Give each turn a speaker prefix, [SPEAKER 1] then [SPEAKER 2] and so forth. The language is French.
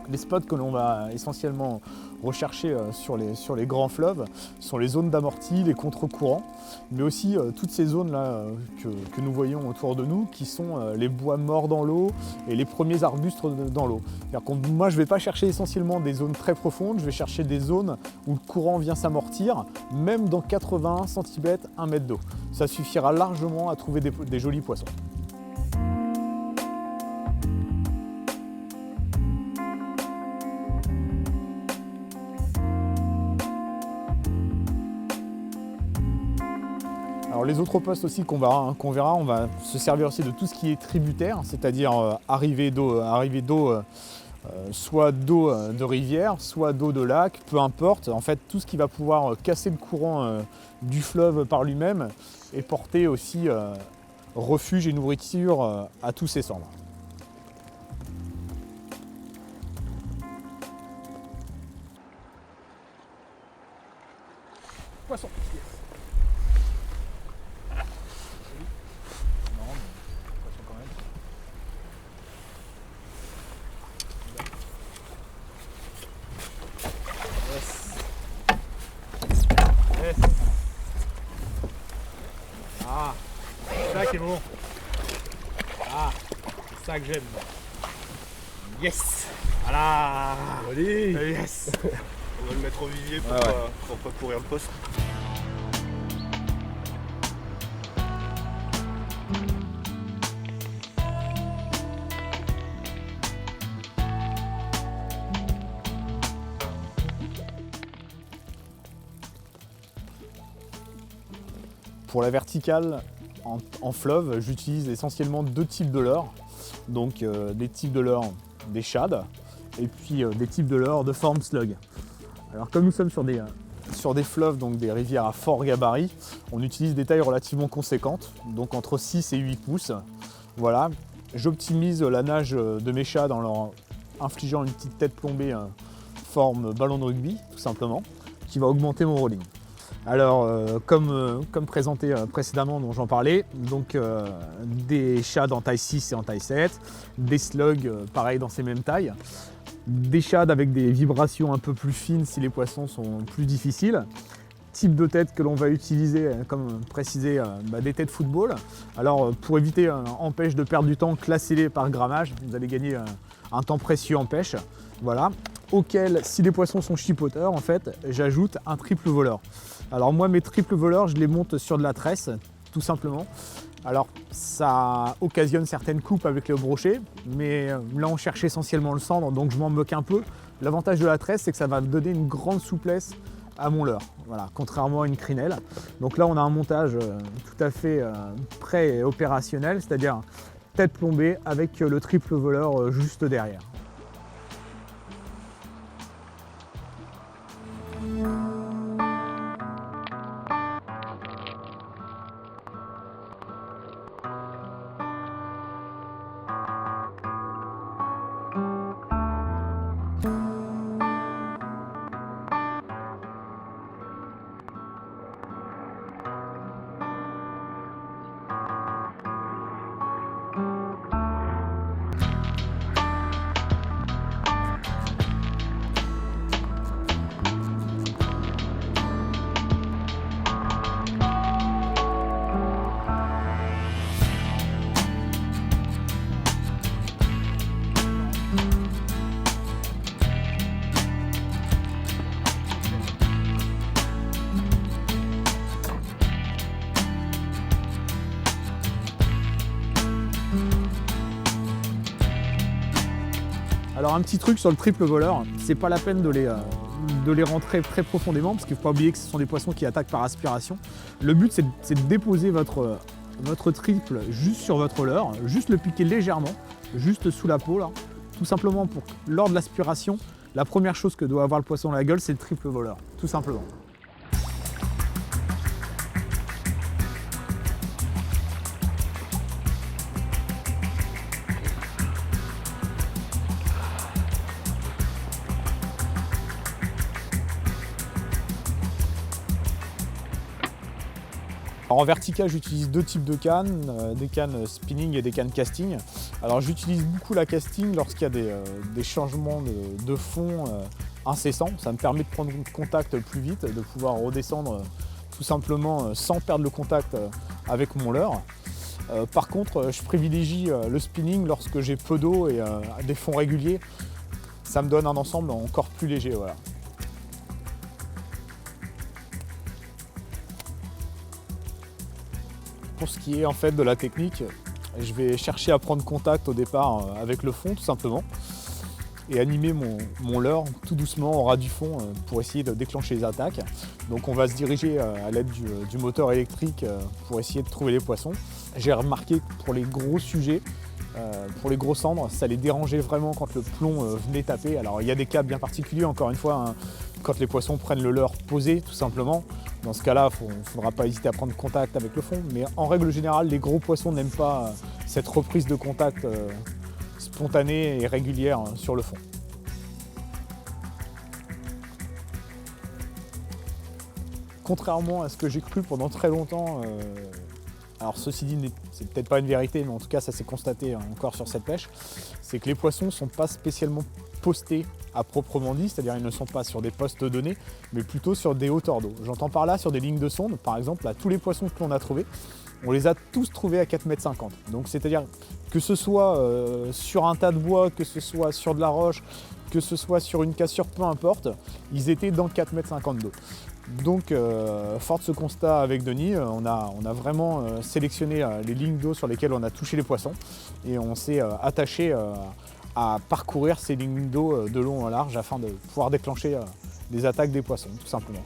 [SPEAKER 1] Les spots que l'on va essentiellement rechercher sur les grands fleuves sont les zones d'amorti, les contre-courants, mais aussi toutes ces zones-là que nous voyons autour de nous, qui sont les bois morts dans l'eau et les premiers arbustes dans l'eau. Moi, je ne vais pas chercher essentiellement des zones très profondes, je vais chercher des zones où le courant vient s'amortir, même dans 80 cm, 1 mètre d'eau. Ça suffira largement à trouver des jolis poissons. Alors les autres postes aussi qu'on verra, on va se servir aussi de tout ce qui est tributaire, c'est-à-dire arrivée d'eau, soit d'eau de rivière, soit d'eau de lac, peu importe. En fait, tout ce qui va pouvoir casser le courant du fleuve par lui-même et porter aussi refuge et nourriture à tous ces cendres. Poisson. Ah, ça qui est bon. Ah, c'est ça que j'aime. Yes. Voilà.
[SPEAKER 2] Allez.
[SPEAKER 1] Yes.
[SPEAKER 2] On va le mettre au vivier pour pas courir le poste.
[SPEAKER 1] Pour la verticale en fleuve, j'utilise essentiellement deux types de leurres. Donc des types de leurres des shad et puis des types de leurres de forme slug. Alors comme nous sommes sur des fleuves, donc des rivières à fort gabarit, on utilise des tailles relativement conséquentes, donc entre 6 et 8 pouces. Voilà, j'optimise la nage de mes shads en leur infligeant une petite tête plombée forme ballon de rugby, tout simplement, qui va augmenter mon rolling. Alors, comme présenté précédemment, dont j'en parlais, donc des shads en taille 6 et en taille 7, des slugs pareil dans ces mêmes tailles, des shads avec des vibrations un peu plus fines si les poissons sont plus difficiles, type de tête que l'on va utiliser, comme précisé, des têtes football. Alors, pour éviter en pêche de perdre du temps, classez-les par grammage, vous allez gagner un temps précieux en pêche. Voilà, auquel, si les poissons sont chipoteurs, en fait, j'ajoute un triple voleur. Alors moi, mes triples voleurs, je les monte sur de la tresse, tout simplement. Alors ça occasionne certaines coupes avec les brochets, mais là on cherche essentiellement le cendre, donc je m'en moque un peu. L'avantage de la tresse, c'est que ça va me donner une grande souplesse à mon leurre, voilà, contrairement à une crinelle. Donc là on a un montage tout à fait prêt et opérationnel, c'est-à-dire tête plombée avec le triple voleur juste derrière. Alors un petit truc sur le triple voleur, c'est pas la peine de les rentrer très profondément parce qu'il ne faut pas oublier que ce sont des poissons qui attaquent par aspiration. Le but c'est de déposer votre triple juste sur votre leurre, juste le piquer légèrement, juste sous la peau là, tout simplement pour que lors de l'aspiration, la première chose que doit avoir le poisson dans la gueule, c'est le triple voleur, tout simplement. Alors en vertical, j'utilise deux types de cannes, des cannes spinning et des cannes casting. Alors j'utilise beaucoup la casting lorsqu'il y a des changements de fond incessants. Ça me permet de prendre contact plus vite, de pouvoir redescendre tout simplement sans perdre le contact avec mon leurre. Par contre, je privilégie le spinning lorsque j'ai peu d'eau et des fonds réguliers. Ça me donne un ensemble encore plus léger. Voilà. Pour ce qui est en fait de la technique, je vais chercher à prendre contact au départ avec le fond tout simplement et animer mon leurre tout doucement au ras du fond pour essayer de déclencher les attaques. Donc on va se diriger à l'aide du moteur électrique pour essayer de trouver les poissons. J'ai remarqué que pour les gros sujets, pour les gros cendres, ça les dérangeait vraiment quand le plomb venait taper. Alors il y a des cas bien particuliers, encore une fois, hein, quand les poissons prennent le leurre posé tout simplement. Dans ce cas-là, il ne faudra pas hésiter à prendre contact avec le fond. Mais en règle générale, les gros poissons n'aiment pas cette reprise de contact spontanée et régulière sur le fond. Contrairement à ce que j'ai cru pendant très longtemps, alors ceci dit, c'est peut-être pas une vérité, mais en tout cas ça s'est constaté encore sur cette pêche, c'est que les poissons ne sont pas spécialement postés à proprement dit, c'est-à-dire ils ne sont pas sur des postes donnés, mais plutôt sur des hauteurs d'eau. J'entends par là sur des lignes de sonde, par exemple, là, tous les poissons que l'on a trouvés, on les a tous trouvés à 4,50 m. Donc c'est-à-dire que ce soit sur un tas de bois, que ce soit sur de la roche, que ce soit sur une cassure, peu importe, ils étaient dans 4,50 m d'eau. Donc, fort de ce constat avec Denis, on a vraiment sélectionné les lignes d'eau sur lesquelles on a touché les poissons et on s'est attaché à parcourir ces lignes d'eau de long en large afin de pouvoir déclencher les attaques des poissons, tout simplement.